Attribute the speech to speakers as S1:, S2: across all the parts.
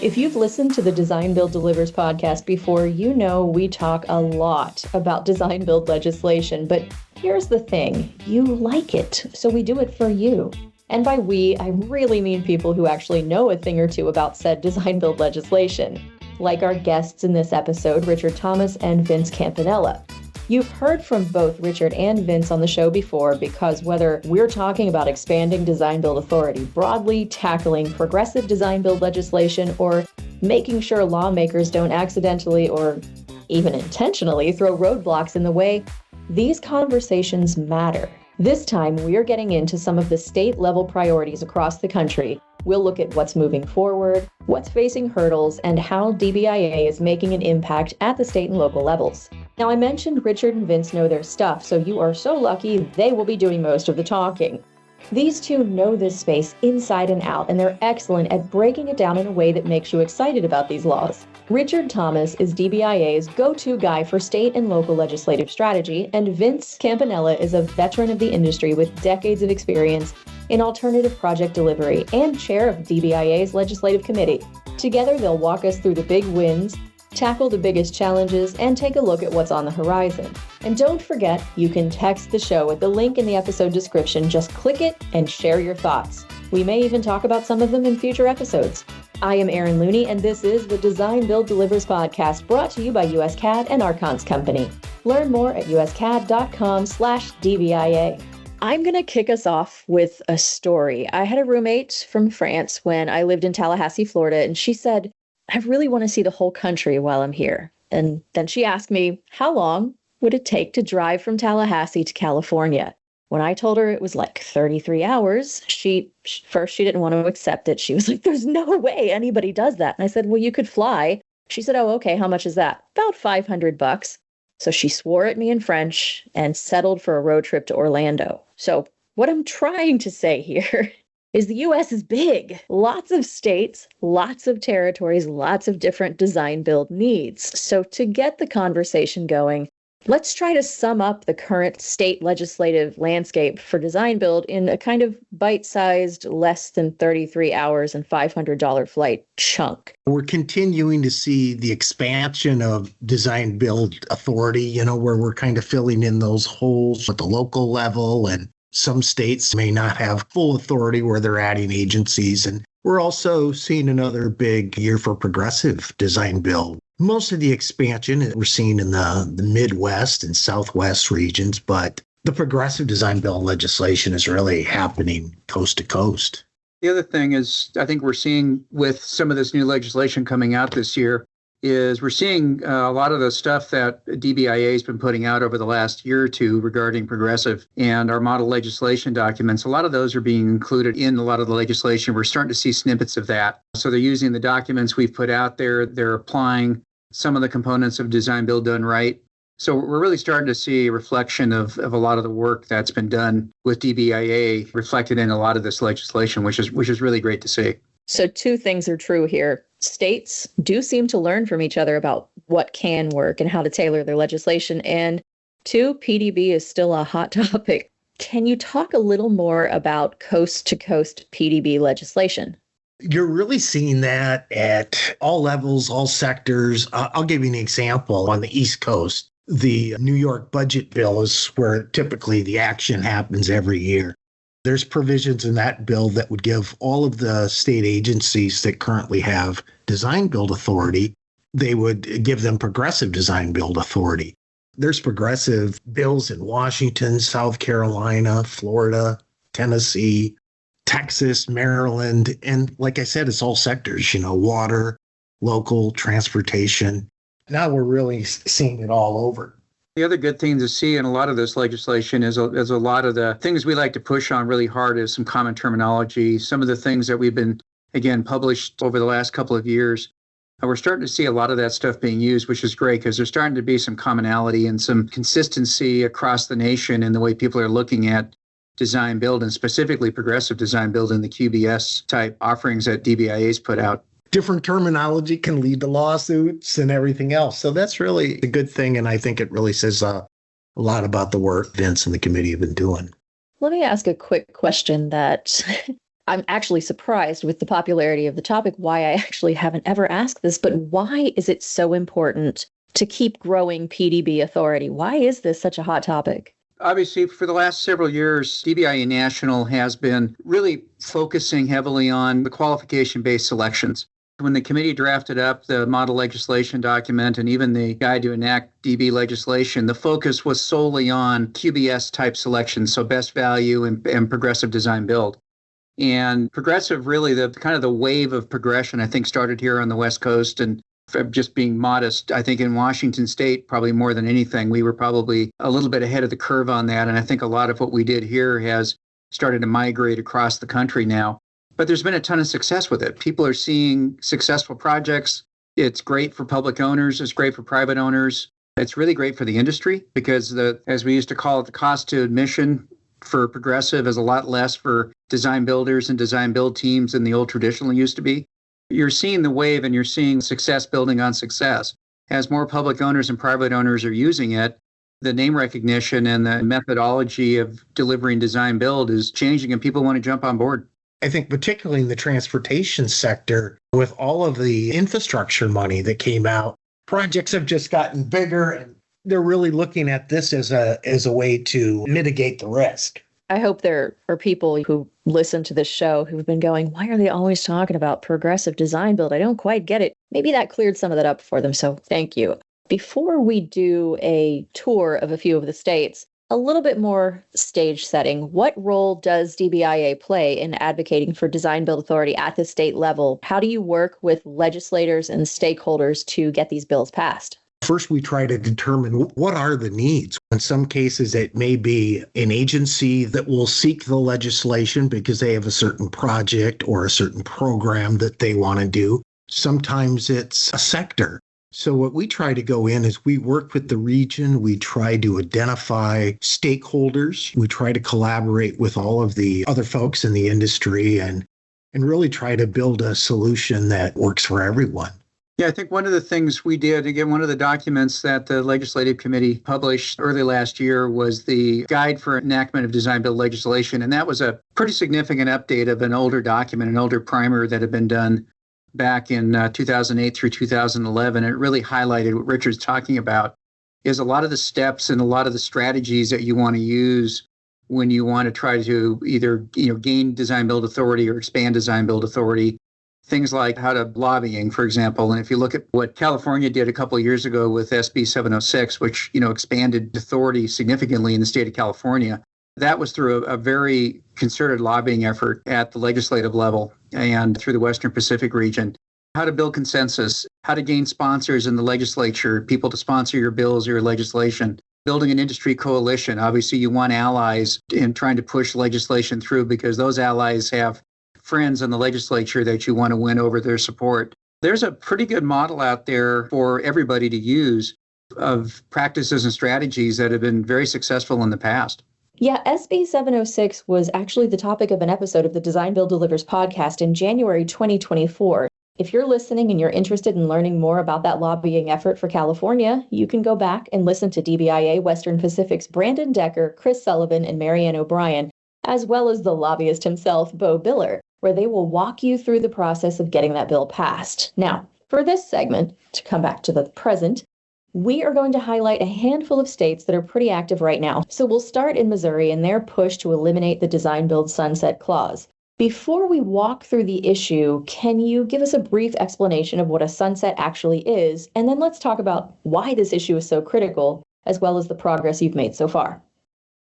S1: If you've listened to the Design Build Delivers podcast before, you know we talk a lot about design build legislation, but here's the thing, you like it, so we do it for you. And by we, I really mean people who actually know a thing or two about said design build legislation, like our guests in this episode, Richard Thomas and Vince Campanella. You've heard from both Richard and Vince on the show before because whether we're talking about expanding design build authority broadly, tackling progressive design build legislation, or making sure lawmakers don't accidentally or even intentionally throw roadblocks in the way, these conversations matter. This time, we are getting into some of the state-level priorities across the country. We'll look at what's moving forward, what's facing hurdles, and how DBIA is making an impact at the state and local levels. Now, I mentioned Richard and Vince know their stuff, so you are so lucky they will be doing most of the talking. These two know this space inside and out, and they're excellent at breaking it down in a way that makes you excited about these laws. Richard Thomas is DBIA's go-to guy for state and local legislative strategy, and Vince Campanella is a veteran of the industry with decades of experience in alternative project delivery and chair of DBIA's Legislative Committee. Together, they'll walk us through the big wins, tackle the biggest challenges, and take a look at what's on the horizon. And don't forget, you can text the show at the link in the episode description. Just click it and share your thoughts. We may even talk about some of them in future episodes. I am Erin Looney, and this is the Design Build Delivers podcast, brought to you by USCAD and Archons Company. Learn more at uscad.com/DBIA. I'm going to kick us off with a story. I had a roommate from France when I lived in Tallahassee, Florida, and she said, I really want to see the whole country while I'm here. And then she asked me, how long would it take to drive from Tallahassee to California? When I told her it was like 33 hours, she didn't want to accept it. She was like, there's no way anybody does that. And I said, well, you could fly. She said, oh, okay, how much is that? About $500. So she swore at me in French and settled for a road trip to Orlando. So what I'm trying to say here is the U.S. is big. Lots of states, lots of territories, lots of different design build needs. So to get the conversation going, let's try to sum up the current state legislative landscape for design build in a kind of bite-sized, less than 33 hours and $500 flight chunk.
S2: We're continuing to see the expansion of design build authority, where we're kind of filling in those holes at the local level, and some states may not have full authority where they're adding agencies. And we're also seeing another big year for progressive design build. Most of the expansion we're seeing in the Midwest and Southwest regions, but the progressive design build legislation is really happening coast to coast.
S3: The other thing is, I think we're seeing with some of this new legislation coming out this year, is we're seeing a lot of the stuff that DBIA has been putting out over the last year or two regarding progressive and our model legislation documents. A lot of those are being included in a lot of the legislation. We're starting to see snippets of that. So they're using the documents we've put out there. They're applying some of the components of design build done right. So we're really starting to see a reflection of a lot of the work that's been done with DBIA reflected in a lot of this legislation, which is really great to see.
S1: So two things are true here. States do seem to learn from each other about what can work and how to tailor their legislation. And two, PDB is still a hot topic. Can you talk a little more about coast-to-coast PDB legislation?
S2: You're really seeing that at all levels, all sectors. I'll give you an example. On the East Coast, the New York budget bill is where typically the action happens every year. There's provisions in that bill that would give all of the state agencies that currently have design build authority, they would give them progressive design build authority. There's progressive bills in Washington, South Carolina, Florida, Tennessee, Texas, Maryland, and like I said, it's all sectors, water, local, transportation. Now we're really seeing it all over.
S3: The other good thing to see in a lot of this legislation is a lot of the things we like to push on really hard is some common terminology. Some of the things that we've been, again, published over the last couple of years. And we're starting to see a lot of that stuff being used, which is great because there's starting to be some commonality and some consistency across the nation in the way people are looking at design build and specifically progressive design build in the QBS type offerings that DBIA's put out.
S2: Different terminology can lead to lawsuits and everything else. So that's really a good thing. And I think it really says a lot about the work Vince and the committee have been doing.
S1: Let me ask a quick question that I'm actually surprised with the popularity of the topic, why I actually haven't ever asked this, but why is it so important to keep growing PDB authority? Why is this such a hot topic?
S3: Obviously, for the last several years, DBIA National has been really focusing heavily on the qualification-based selections. When the committee drafted up the model legislation document and even the guide to enact DB legislation, the focus was solely on QBS type selections, so best value and progressive design build. And progressive, really, the kind of the wave of progression, I think, started here on the West Coast. And just being modest, I think in Washington State, probably more than anything, we were probably a little bit ahead of the curve on that. And I think a lot of what we did here has started to migrate across the country now. But there's been a ton of success with it. People are seeing successful projects. It's great for public owners. It's great for private owners. It's really great for the industry because as we used to call it, the cost to admission for progressive is a lot less for design builders and design build teams than the old traditional used to be. You're seeing the wave and you're seeing success building on success. As more public owners and private owners are using it, the name recognition and the methodology of delivering design build is changing and people want to jump on board.
S2: I think particularly in the transportation sector, with all of the infrastructure money that came out, projects have just gotten bigger and they're really looking at this as a way to mitigate the risk.
S1: I hope there are people who listen to this show who've been going, why are they always talking about progressive design build? I don't quite get it. Maybe that cleared some of that up for them. So thank you. Before we do a tour of a few of the states, a little bit more stage setting. What role does DBIA play in advocating for design build authority at the state level? How do you work with legislators and stakeholders to get these bills passed?
S2: First, we try to determine what are the needs. In some cases, it may be an agency that will seek the legislation because they have a certain project or a certain program that they want to do. Sometimes it's a sector. So what we try to go in is we work with the region. We try to identify stakeholders. We try to collaborate with all of the other folks in the industry and really try to build a solution that works for everyone.
S3: Yeah, I think one of the things we did, again, one of the documents that the Legislative Committee published early last year was the Guide for Enactment of Design Build Legislation. And that was a pretty significant update of an older document, an older primer that had been done back in 2008 through 2011. It really highlighted what Richard's talking about, is a lot of the steps and a lot of the strategies that you want to use when you want to try to either gain design build authority or expand design build authority. Things like how to lobbying, for example. And if you look at what California did a couple of years ago with SB 706, which expanded authority significantly in the state of California, that was through a very concerted lobbying effort at the legislative level and through the Western Pacific region. How to build consensus, how to gain sponsors in the legislature, people to sponsor your bills or your legislation, building an industry coalition. Obviously, you want allies in trying to push legislation through because those allies have friends in the legislature that you want to win over their support. There's a pretty good model out there for everybody to use of practices and strategies that have been very successful in the past.
S1: Yeah, SB 706 was actually the topic of an episode of the Design Build Delivers podcast in January 2024. If you're listening and you're interested in learning more about that lobbying effort for California, you can go back and listen to DBIA Western Pacific's Brandon Decker, Chris Sullivan, and Marianne O'Brien, as well as the lobbyist himself, Bo Biller, where they will walk you through the process of getting that bill passed. Now, for this segment, to come back to the present, we are going to highlight a handful of states that are pretty active right now. So we'll start in Missouri and their push to eliminate the design build sunset clause. Before we walk through the issue, can you give us a brief explanation of what a sunset actually is? And then let's talk about why this issue is so critical, as well as the progress you've made so far.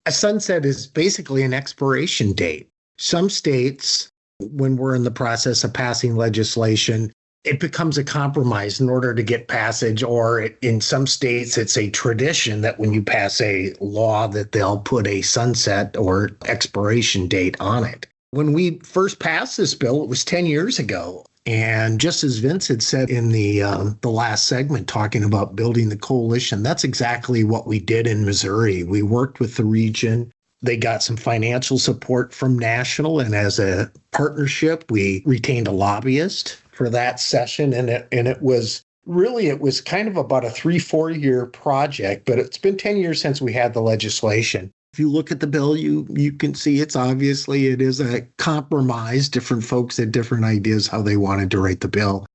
S2: A sunset is basically an expiration date. Some states, when we're in the process of passing legislation, it becomes a compromise in order to get passage, or in some states, it's a tradition that when you pass a law that they'll put a sunset or expiration date on it. When we first passed this bill, it was 10 years ago. And just as Vince had said in the last segment, talking about building the coalition, that's exactly what we did in Missouri. We worked with the region. They got some financial support from national, and as a partnership, we retained a lobbyist for that session. And it was kind of about a 3-4 year project, but it's been 10 years since we had the legislation. If you look at the bill, you can see it is a compromise. Different folks had different ideas how they wanted to write the bill.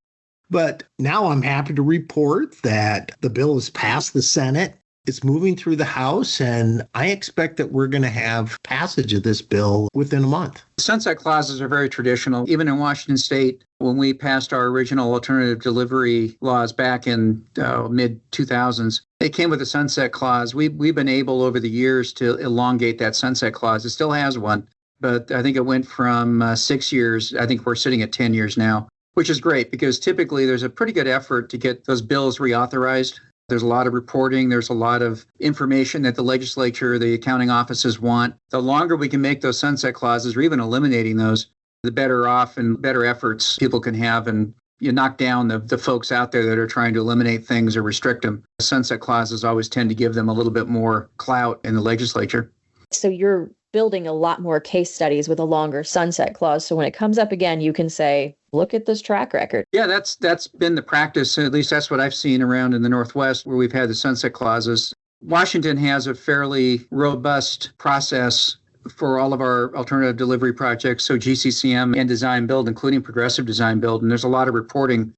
S2: But now I'm happy to report that the bill has passed the Senate. It's moving through the House, and I expect that we're going to have passage of this bill within a month.
S3: Sunset clauses are very traditional. Even in Washington State, when we passed our original alternative delivery laws back in mid-2000s, it came with a sunset clause. We've been able over the years to elongate that sunset clause. It still has one, but I think it went from 6 years. I think we're sitting at 10 years now, which is great because typically there's a pretty good effort to get those bills reauthorized. There's a lot of reporting. There's a lot of information that the legislature, the accounting offices want. The longer we can make those sunset clauses or even eliminating those, the better off and better efforts people can have. And you knock down the folks out there that are trying to eliminate things or restrict them. Sunset clauses always tend to give them a little bit more clout in the legislature.
S1: So you're building a lot more case studies with a longer sunset clause. So when it comes up again, you can say, look at this track record.
S3: Yeah, that's been the practice. At least that's what I've seen around in the Northwest where we've had the sunset clauses. Washington has a fairly robust process for all of our alternative delivery projects. So GCCM and design build, including progressive design build. And there's a lot of reporting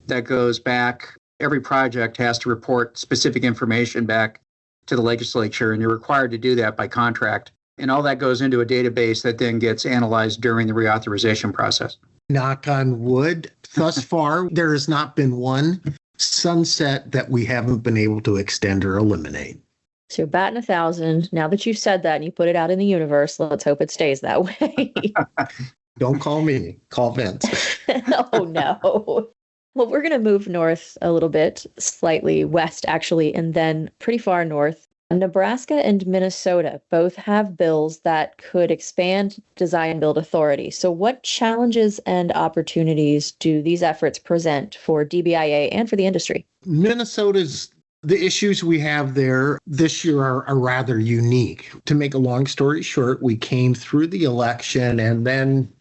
S3: that goes back. Every project has to report specific information back to the legislature, and you're required to do that by contract. And all that goes into a database that then gets analyzed during the reauthorization process.
S2: Knock on wood, thus far, there has not been one sunset that we haven't been able to extend or eliminate.
S1: So you're batting 1,000. Now that you've said that and you put it out in the universe, let's hope it stays that way.
S2: Don't call me, call Vince.
S1: Oh, no. Well, we're going to move north a little bit, slightly west, actually, and then pretty far north. Nebraska and Minnesota both have bills that could expand design build authority. So what challenges and opportunities do these efforts present for DBIA and for the industry?
S2: The issues we have there this year are rather unique. To make a long story short, we came through the election and then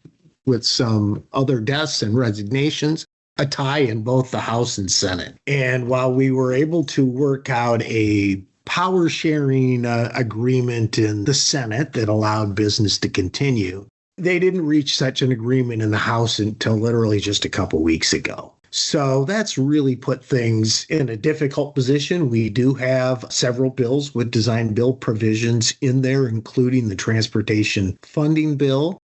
S2: with some other deaths and resignations, a tie in both the House and Senate. And while we were able to work out a power sharing agreement in the Senate that allowed business to continue, they didn't reach such an agreement in the House until literally just a couple weeks ago. So that's really put things in a difficult position. We do have several bills with design build provisions in there, including the transportation funding bill.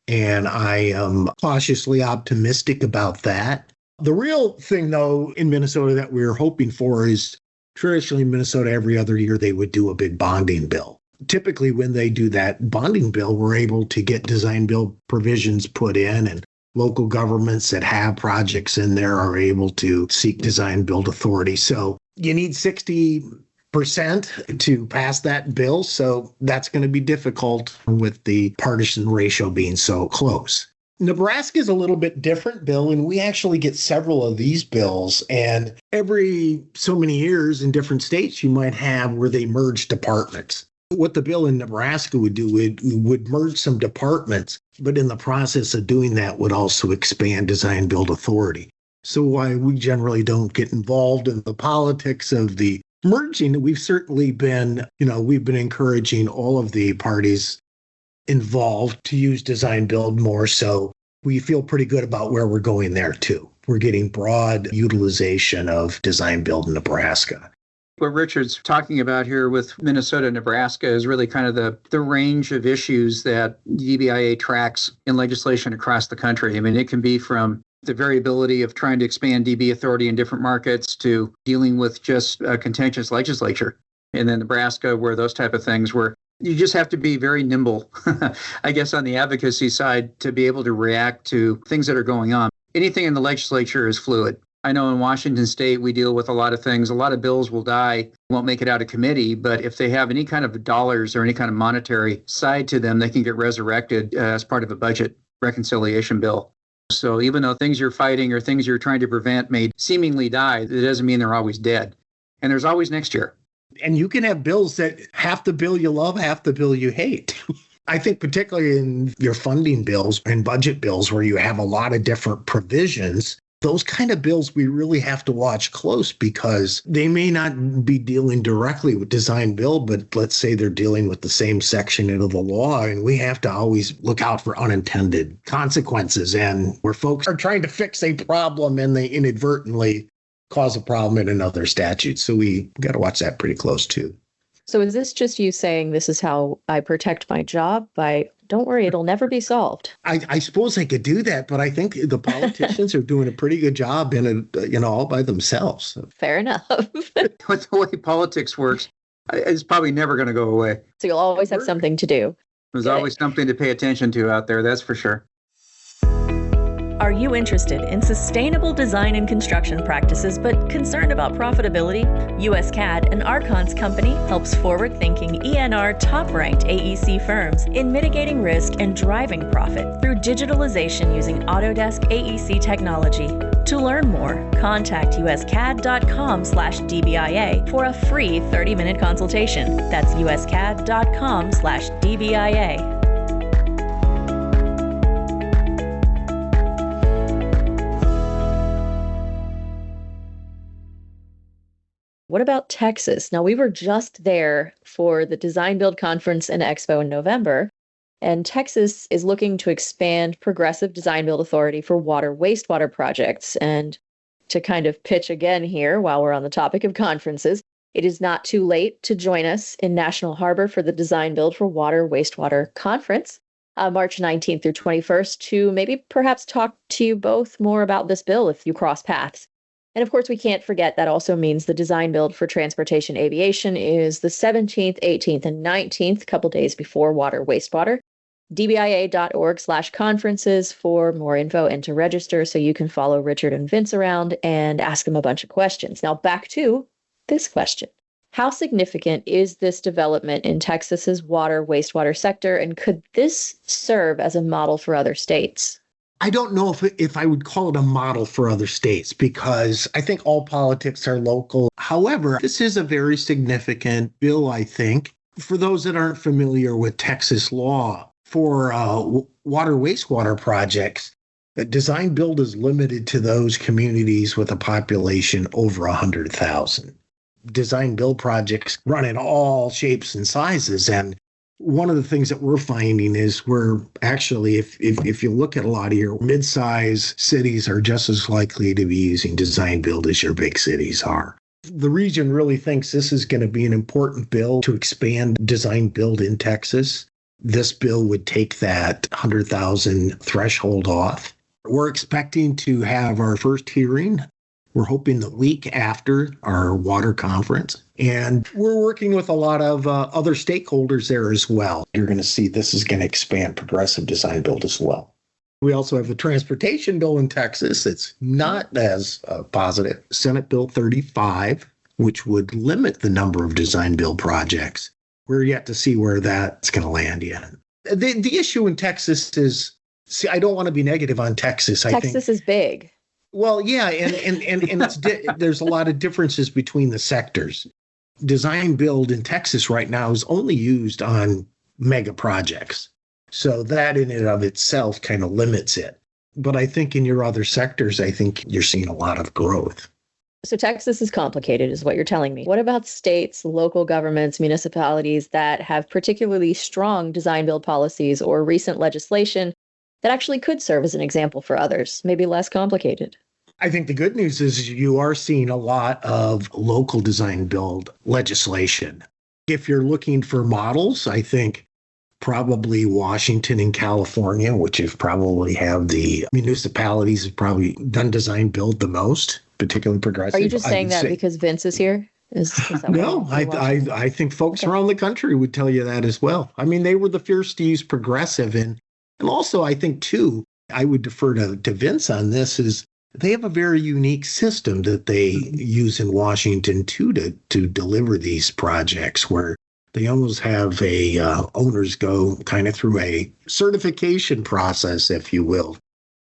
S2: And I am cautiously optimistic about that. The real thing, though, in Minnesota that we're hoping for is traditionally in Minnesota, every other year, they would do a big bonding bill. Typically, when they do that bonding bill, we're able to get design build provisions put in, and local governments that have projects in there are able to seek design build authority. So you need 60% to pass that bill. So that's going to be difficult with the partisan ratio being so close. Nebraska is a little bit different bill, and we actually get several of these bills. And every so many years in different states, you might have where they merge departments. What the bill in Nebraska would do, it would merge some departments, but in the process of doing that would also expand design build authority. So while we generally don't get involved in the politics of the merging, we've certainly been, we've been encouraging all of the parties involved to use design build more. So we feel pretty good about where we're going there too. We're getting broad utilization of design build in Nebraska.
S3: What Richard's talking about here with Minnesota and Nebraska is really kind of the range of issues that DBIA tracks in legislation across the country. I mean, it can be from the variability of trying to expand DB authority in different markets to dealing with just a contentious legislature. And then Nebraska, where those type of things where you just have to be very nimble, I guess, on the advocacy side to be able to react to things that are going on. Anything in the legislature is fluid. I know in Washington State, we deal with a lot of things. A lot of bills will die, won't make it out of committee, but if they have any kind of dollars or any kind of monetary side to them, they can get resurrected as part of a budget reconciliation bill. So even though things you're fighting or things you're trying to prevent may seemingly die, it doesn't mean they're always dead. And there's always next year.
S2: And you can have bills that half the bill you love, half the bill you hate. I think particularly in your funding bills and budget bills where you have a lot of different provisions, Those kind of bills we really have to watch close because they may not be dealing directly with design build, but let's say they're dealing with the same section of the law, and we have to always look out for unintended consequences. And where folks are trying to fix a problem and they inadvertently cause a problem in another statute. So we got to watch that pretty close too.
S1: So is this just you saying this is how I protect my job by, don't worry, it'll never be solved?
S2: I suppose I could do that, but I think the politicians are doing a pretty good job in it, all by themselves.
S1: Fair enough.
S3: With the way politics works, it's probably never going to go away.
S1: So you'll always have something to do.
S3: There's always something to pay attention to out there, that's for sure.
S4: Are you interested in sustainable design and construction practices but concerned about profitability? USCAD, an Archons company, helps forward-thinking ENR top-ranked AEC firms in mitigating risk and driving profit through digitalization using Autodesk AEC technology. To learn more, contact uscad.com/DBIA for a free 30-minute consultation. That's uscad.com/DBIA.
S1: What about Texas? Now, we were just there for the Design Build Conference and Expo in November, and Texas is looking to expand progressive design build authority for water wastewater projects. And to kind of pitch again here while we're on the topic of conferences, it is not too late to join us in National Harbor for the Design Build for Water Wastewater Conference, March 19th through 21st, to maybe perhaps talk to you both more about this bill if you cross paths. And of course, we can't forget that also means the design build for transportation aviation is the 17th, 18th, and 19th, a couple days before water wastewater. DBIA.org/conferences for more info and to register so you can follow Richard and Vince around and ask them a bunch of questions. Now back to this question. How significant is this development in Texas's water wastewater sector, and could this serve as a model for other states?
S2: I don't know if I would call it a model for other states because I think all politics are local. However, this is a very significant bill, I think. For those that aren't familiar with Texas law, for water wastewater projects, design build is limited to those communities with a population over 100,000. Design build projects run in all shapes and sizes, and one of the things that we're finding is we're actually, if you look at a lot of your mid-size cities are just as likely to be using design build as your big cities are. The region really thinks this is going to be an important bill to expand design build in Texas. This bill would take that 100,000 threshold off. We're expecting to have our first hearing. We're hoping the week after our water conference. And we're working with a lot of other stakeholders there as well. You're going to see this is going to expand progressive design build as well. We also have the transportation bill in Texas. It's not as positive. Senate Bill 35, which would limit the number of design build projects. We're yet to see where that's going to land yet. The issue in Texas is, I don't want to be negative on Texas.
S1: Texas is big.
S2: Well, yeah, and it's there's a lot of differences between the sectors. Design build in Texas right now is only used on mega projects. So that in and of itself kind of limits it. But I think in your other sectors, I think you're seeing a lot of growth.
S1: So Texas is complicated, is what you're telling me. What about states, local governments, municipalities that have particularly strong design build policies or recent legislation that actually could serve as an example for others, maybe less complicated?
S2: I think the good news is you are seeing a lot of local design build legislation. If you're looking for models, I think probably Washington and California, which probably have the municipalities have probably done design build the most, particularly progressive.
S1: Are you just saying that because Vince is here? Is that
S2: no, I think folks around the country would tell you that as well. I mean, they were the first to use progressive. And also, I think, too, I would defer to Vince on this, is they have a very unique system that they use in Washington, too, to deliver these projects where they almost have owners go kind of through a certification process, if you will.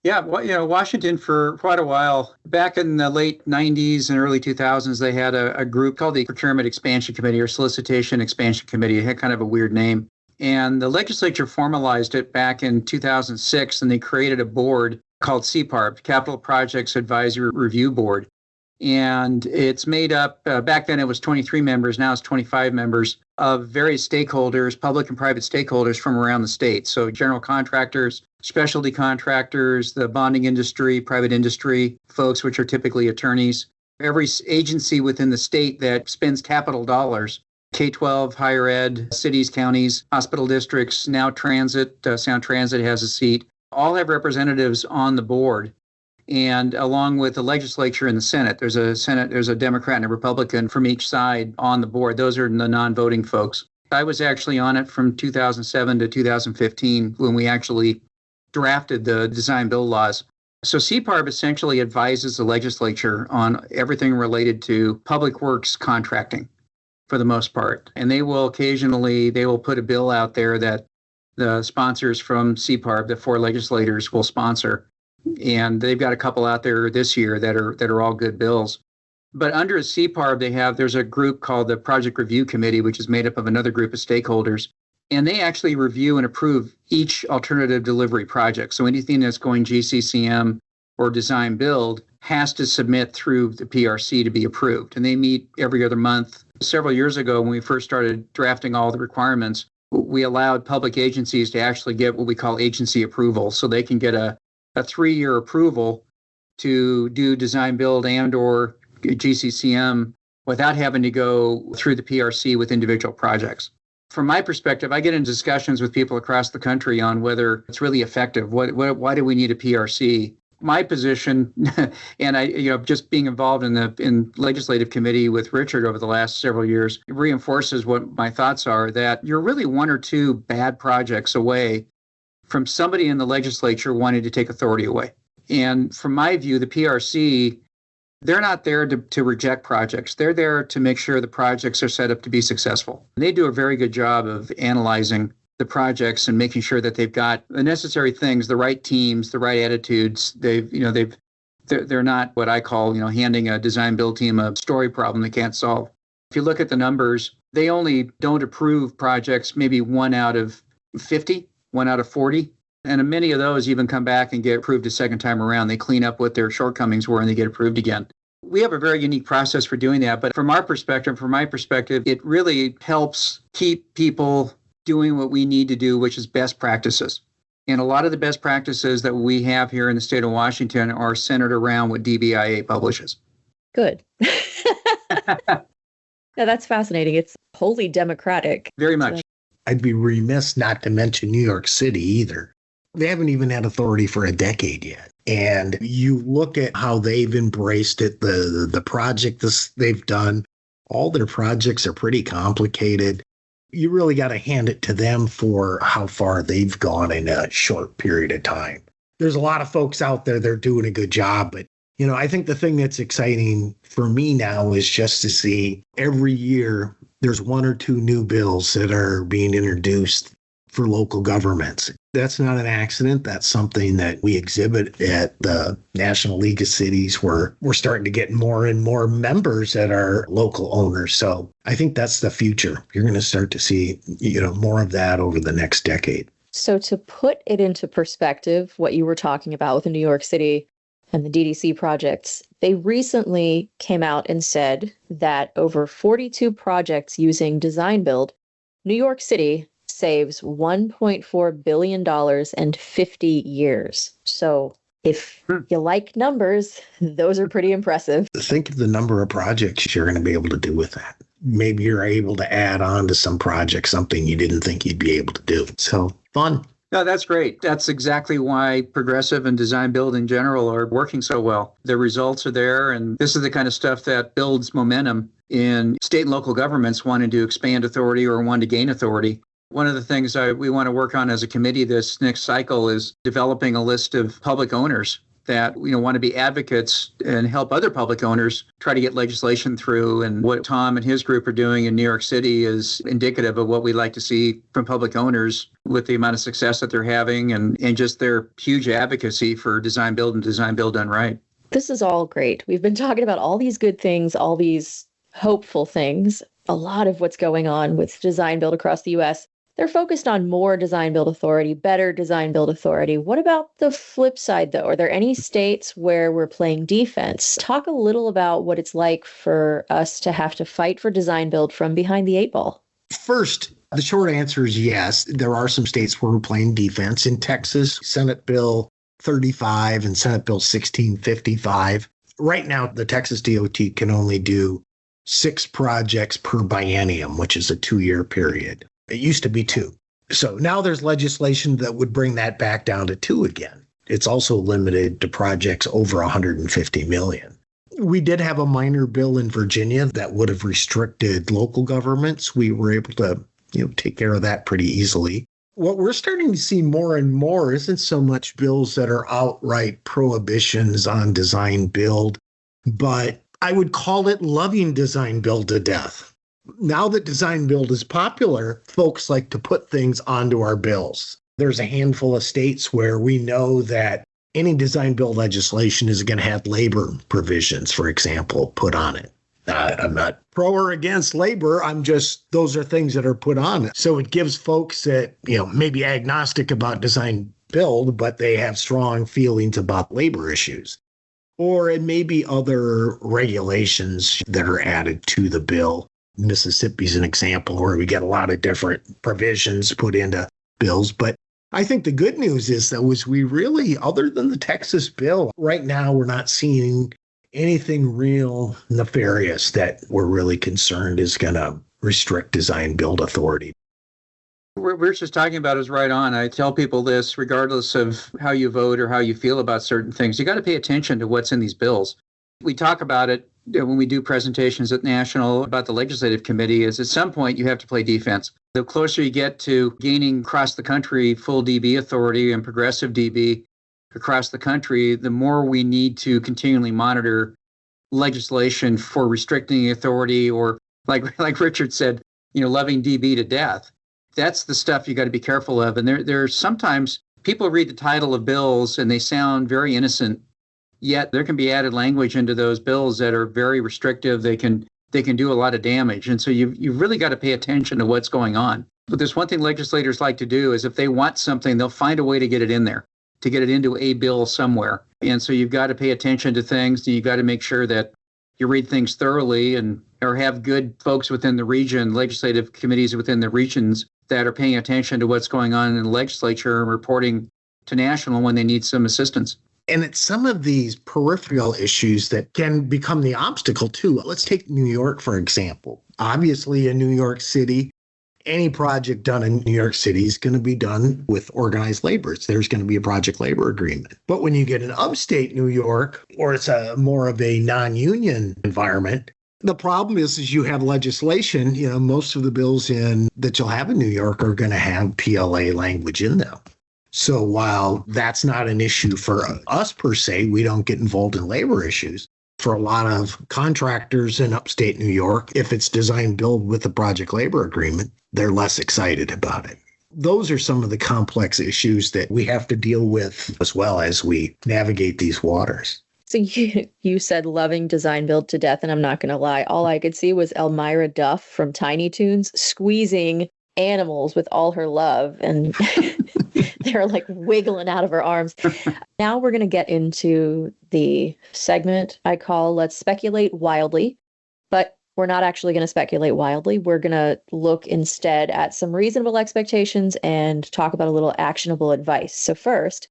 S3: Yeah, well, Washington for quite a while, back in the late 90s and early 2000s, they had a group called the Procurement Expansion Committee or Solicitation Expansion Committee. It had kind of a weird name. And the legislature formalized it back in 2006, and they created a board called CPARB, Capital Projects Advisory Review Board. And it's made up, back then it was 23 members, now it's 25 members of various stakeholders, public and private stakeholders from around the state. So general contractors, specialty contractors, the bonding industry, private industry folks, which are typically attorneys, every agency within the state that spends capital dollars, K-12, higher ed, cities, counties, hospital districts, now transit, Sound Transit has a seat, all have representatives on the board. And along with the legislature and the Senate, there's a Democrat and a Republican from each side on the board. Those are the non-voting folks. I was actually on it from 2007 to 2015 when we actually drafted the design build laws. So CPARB essentially advises the legislature on everything related to public works contracting for the most part. And they will put a bill out there that the sponsors from CPARB, the 4 legislators, will sponsor. And they've got a couple out there this year that are all good bills. But under CPARB, there's a group called the Project Review Committee, which is made up of another group of stakeholders. And they actually review and approve each alternative delivery project. So anything that's going GCCM or design build has to submit through the PRC to be approved. And they meet every other month. Several years ago, when we first started drafting all the requirements, we allowed public agencies to actually get what we call agency approval. So they can get a 3-year approval to do design build and or GCCM without having to go through the PRC with individual projects. From my perspective, I get in discussions with people across the country on whether it's really effective. Why do we need a PRC? My position, and I, just being involved in legislative committee with Richard over the last several years, reinforces what my thoughts are, that you're really 1 or 2 bad projects away from somebody in the legislature wanting to take authority away. And from my view, the PRC, they're not there to reject projects. They're there to make sure the projects are set up to be successful. And they do a very good job of analyzing the projects and making sure that they've got the necessary things, the right teams, the right attitudes. They're not what I call, handing a design build team a story problem they can't solve. If you look at the numbers, they only don't approve projects maybe 1 out of 50. 1 out of 40. And many of those even come back and get approved a second time around. They clean up what their shortcomings were and they get approved again. We have a very unique process for doing that. But from my perspective, it really helps keep people doing what we need to do, which is best practices. And a lot of the best practices that we have here in the state of Washington are centered around what DBIA publishes.
S1: Good. Yeah, that's fascinating. It's wholly democratic.
S3: Very much.
S2: I'd be remiss not to mention New York City either. They haven't even had authority for a decade yet. And you look at how they've embraced it, the project they've done, all their projects are pretty complicated. You really got to hand it to them for how far they've gone in a short period of time. There's a lot of folks out there that are doing a good job, but I think the thing that's exciting for me now is just to see every year there's 1 or 2 new bills that are being introduced for local governments. That's not an accident. That's something that we exhibit at the National League of Cities, where we're starting to get more and more members that are local owners. So I think that's the future. You're going to start to see, more of that over the next decade.
S1: So to put it into perspective, what you were talking about with New York City and the DDC projects, they recently came out and said that over 42 projects using design build, New York City saves $1.4 billion in 50 years. So if you like numbers, those are pretty impressive.
S2: Think of the number of projects you're going to be able to do with that. Maybe you're able to add on to some project something you didn't think you'd be able to do. So fun.
S3: No, that's great. That's exactly why progressive and design build in general are working so well. The results are there, and this is the kind of stuff that builds momentum in state and local governments wanting to expand authority or wanting to gain authority. One of the things we want to work on as a committee this next cycle is developing a list of public owners that want to be advocates and help other public owners try to get legislation through. And what Tom and his group are doing in New York City is indicative of what we'd like to see from public owners with the amount of success that they're having and just their huge advocacy for design build and design build done right.
S1: This is all great. We've been talking about all these good things, all these hopeful things, a lot of what's going on with design build across the U.S. they're focused on more design build authority, better design build authority. What about the flip side, though? Are there any states where we're playing defense? Talk a little about what it's like for us to have to fight for design build from behind the eight ball.
S2: First, the short answer is yes. There are some states where we're playing defense. In Texas, Senate Bill 35 and Senate Bill 1655. Right now, the Texas DOT can only do 6 projects per biennium, which is a 2-year period. It used to be 2. So now there's legislation that would bring that back down to 2 again. It's also limited to projects over $150 million. We did have a minor bill in Virginia that would have restricted local governments. We were able to, take care of that pretty easily. What we're starting to see more and more isn't so much bills that are outright prohibitions on design build, but I would call it loving design build to death. Now that design build is popular, folks like to put things onto our bills. There's a handful of states where we know that any design build legislation is going to have labor provisions, for example, put on it. I'm not pro or against labor. Those are things that are put on. So it gives folks that, maybe agnostic about design build, but they have strong feelings about labor issues. Or it may be other regulations that are added to the bill. Mississippi's an example where we get a lot of different provisions put into bills. But I think the good news is that we really, other than the Texas bill, right now we're not seeing anything real nefarious that we're really concerned is going to restrict design build authority.
S3: What we're just talking about is right on. I tell people this, regardless of how you vote or how you feel about certain things, you got to pay attention to what's in these bills. We talk about it when we do presentations at National about the Legislative Committee, is at some point you have to play defense. The closer you get to gaining across the country full DB authority and progressive DB across the country, the more we need to continually monitor legislation for restricting the authority, or like Richard said, loving DB to death. That's the stuff you got to be careful of. And there's sometimes people read the title of bills and they sound very innocent, yet there can be added language into those bills that are very restrictive. They can do a lot of damage. And so you've really got to pay attention to what's going on. But there's one thing legislators like to do is if they want something, they'll find a way to get it in there, to get it into a bill somewhere. And so you've got to pay attention to things, and you've got to make sure that you read things thoroughly or have good folks within the region, legislative committees within the regions that are paying attention to what's going on in the legislature and reporting to National when they need some assistance.
S2: And it's some of these peripheral issues that can become the obstacle too. Let's take New York, for example. Obviously, in New York City, any project done in New York City is going to be done with organized labor. There's going to be a project labor agreement. But when you get in upstate New York, or it's more of a non-union environment, the problem is you have legislation. Most of the bills that you'll have in New York are going to have PLA language in them. So while that's not an issue for us per se, we don't get involved in labor issues. For a lot of contractors in upstate New York, if it's design build with a project labor agreement, they're less excited about it. Those are some of the complex issues that we have to deal with as well as we navigate these waters.
S1: So you said loving design build to death, and I'm not going to lie. All I could see was Elmira Duff from Tiny Toons squeezing animals with all her love, and they're like wiggling out of her arms. Now we're going to get into the segment I call Let's Speculate Wildly, but we're not actually going to speculate wildly. We're going to look instead at some reasonable expectations and talk about a little actionable advice. So first,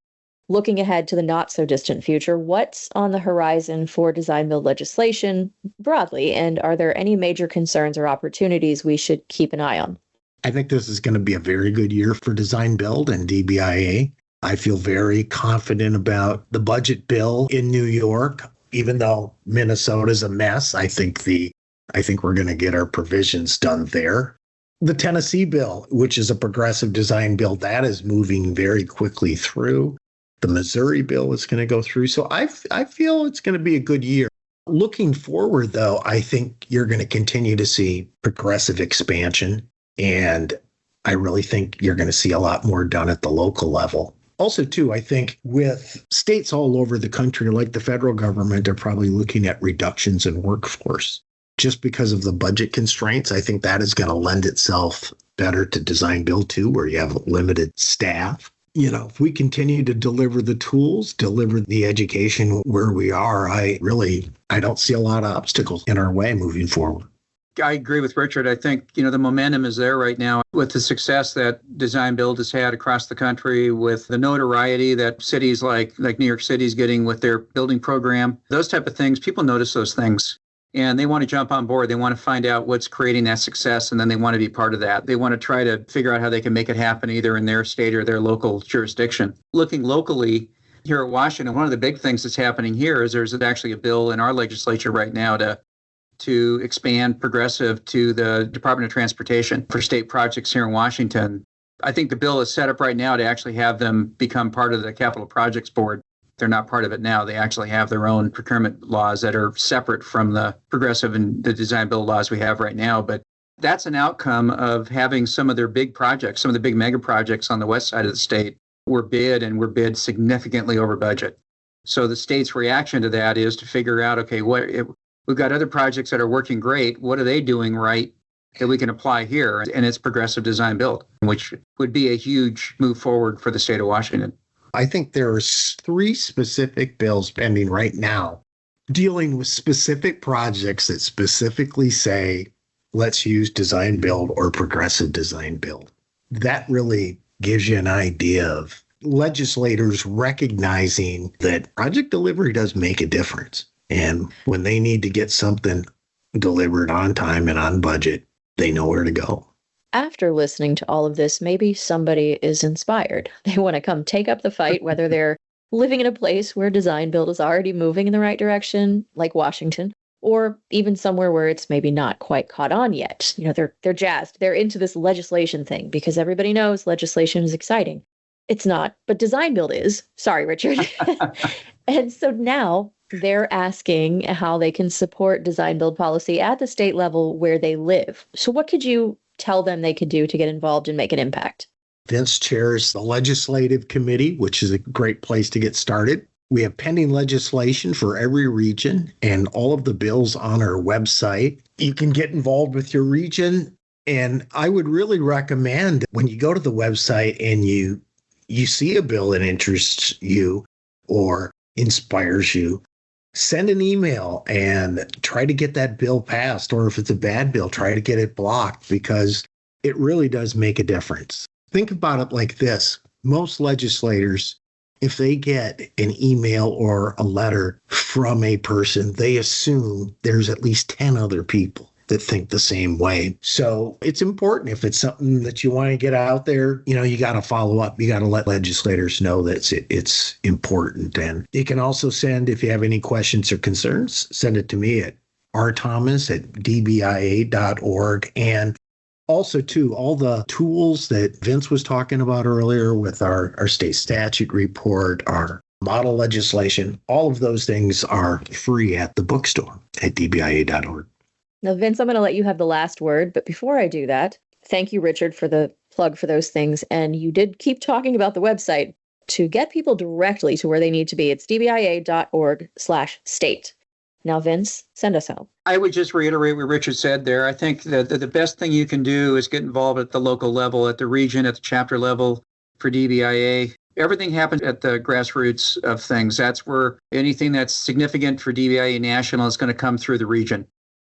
S1: looking ahead to the not so distant future, what's on the horizon for design build legislation broadly, and are there any major concerns or opportunities we should keep an eye on?
S2: I think this is going to be a very good year for design build and DBIA. I feel very confident about the budget bill in New York, even though Minnesota's a mess. I think we're going to get our provisions done there. The Tennessee bill, which is a progressive design bill, that is moving very quickly through. The Missouri bill is going to go through. So I feel it's going to be a good year. Looking forward, though, I think you're going to continue to see progressive expansion. And I really think you're going to see a lot more done at the local level. Also, too, I think with states all over the country, like the federal government, are probably looking at reductions in workforce. just because of the budget constraints, I think that is going to lend itself better to design build too, where you have limited staff. If we continue to deliver the tools, deliver the education where we are, I don't see a lot of obstacles in our way moving forward.
S3: I agree with Richard. I think, the momentum is there right now with the success that design build has had across the country, with the notoriety that cities like New York City is getting with their building program. Those type of things, people notice those things and they want to jump on board. They want to find out what's creating that success, and then they want to be part of that. They want to try to figure out how they can make it happen either in their state or their local jurisdiction. Looking locally here at Washington, one of the big things that's happening here is there's actually a bill in our legislature right now to expand progressive to the Department of Transportation for state projects here in Washington. I think the bill is set up right now to actually have them become part of the Capital Projects Board. They're not part of it now. They actually have their own procurement laws that are separate from the progressive and the design build laws we have right now. But that's an outcome of having some of their big projects, some of the big mega projects on the west side of the state were bid significantly over budget. So the state's reaction to that is to figure out, okay, we've got other projects that are working great. What are they doing right that we can apply here? And it's progressive design build, which would be a huge move forward for the state of Washington.
S2: I think there are 3 specific bills pending right now dealing with specific projects that specifically say, let's use design build or progressive design build. That really gives you an idea of legislators recognizing that project delivery does make a difference. And when they need to get something delivered on time and on budget, they know where to go.
S1: After listening to all of this, maybe somebody is inspired. They want to come take up the fight, whether they're living in a place where design build is already moving in the right direction, like Washington, or even somewhere where it's maybe not quite caught on yet. They're jazzed. They're into this legislation thing because everybody knows legislation is exciting. It's not, but design build is. Sorry, Richard. And so now they're asking how they can support design build policy at the state level where they live. So what could you tell them they could do to get involved and make an impact?
S2: Vince chairs the Legislative Committee, which is a great place to get started. We have pending legislation for every region and all of the bills on our website. You can get involved with your region. And I would really recommend when you go to the website and you see a bill that interests you or inspires you, send an email and try to get that bill passed. Or if it's a bad bill, try to get it blocked, because it really does make a difference. Think about it like this. Most legislators, if they get an email or a letter from a person, they assume there's at least 10 other people that think the same way. So it's important. If it's something that you want to get out there, you got to follow up. You got to let legislators know that it's important. And you can also send, if you have any questions or concerns, send it to me at rthomas@dbia.org. And also, too, all the tools that Vince was talking about earlier with our state statute report, our model legislation, all of those things are free at the bookstore at dbia.org.
S1: Now, Vince, I'm going to let you have the last word. But before I do that, thank you, Richard, for the plug for those things. And you did keep talking about the website to get people directly to where they need to be. It's dbia.org/state. Now, Vince, send us home.
S3: I would just reiterate what Richard said there. I think that the best thing you can do is get involved at the local level, at the region, at the chapter level for DBIA. Everything happens at the grassroots of things. That's where anything that's significant for DBIA National is going to come through the region.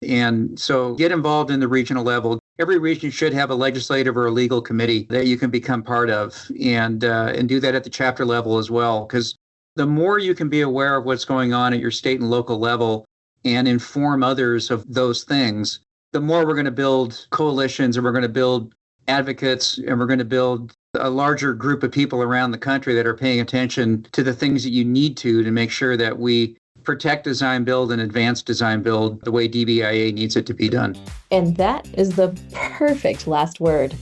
S3: And so get involved in the regional level. Every region should have a legislative or a legal committee that you can become part of, and do that at the chapter level as well. Because the more you can be aware of what's going on at your state and local level and inform others of those things, the more we're going to build coalitions, and we're going to build advocates, and we're going to build a larger group of people around the country that are paying attention to the things that you need to make sure that we protect design build and advance design build the way DBIA needs it to be done.
S1: And that is the perfect last word.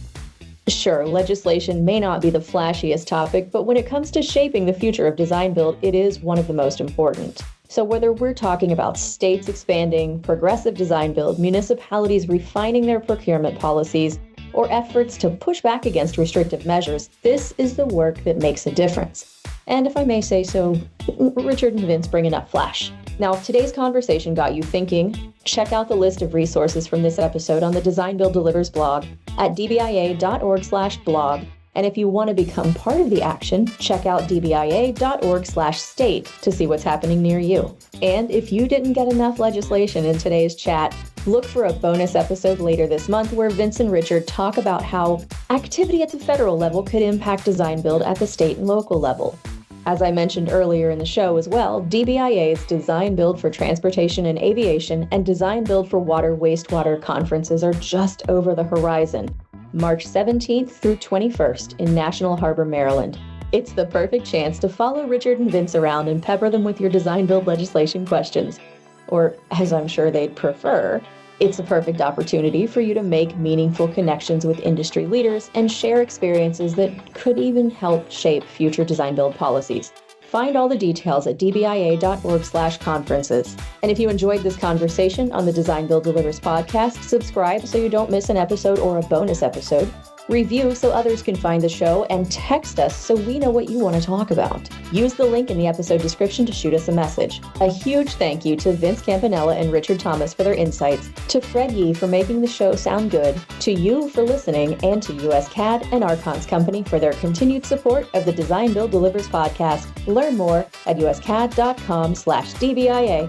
S1: Sure, legislation may not be the flashiest topic, but when it comes to shaping the future of design build, it is one of the most important. So whether we're talking about states expanding, progressive design build, municipalities refining their procurement policies, or efforts to push back against restrictive measures, this is the work that makes a difference. And if I may say so, Richard and Vince bring enough flash. Now, if today's conversation got you thinking, check out the list of resources from this episode on the Design Build Delivers blog at dbia.org/blog. And if you want to become part of the action, check out dbia.org/state to see what's happening near you. And if you didn't get enough legislation in today's chat, look for a bonus episode later this month where Vince and Richard talk about how activity at the federal level could impact design build at the state and local level. As I mentioned earlier in the show as well, DBIA's Design Build for Transportation and Aviation and Design Build for Water Wastewater conferences are just over the horizon, March 17th through 21st in National Harbor, Maryland. It's the perfect chance to follow Richard and Vince around and pepper them with your design build legislation questions. Or, as I'm sure they'd prefer, it's a perfect opportunity for you to make meaningful connections with industry leaders and share experiences that could even help shape future design build policies. Find all the details at dbia.org/conferences. And if you enjoyed this conversation on the Design Build Delivers podcast, subscribe so you don't miss an episode or a bonus episode. Review so others can find the show, and text us so we know what you want to talk about. Use the link in the episode description to shoot us a message. A huge thank you to Vince Campanella and Richard Thomas for their insights, to Fred Yee for making the show sound good, to you for listening, and to US CAD and Archons Company for their continued support of the Design Build Delivers podcast. Learn more at uscad.com/DBIA.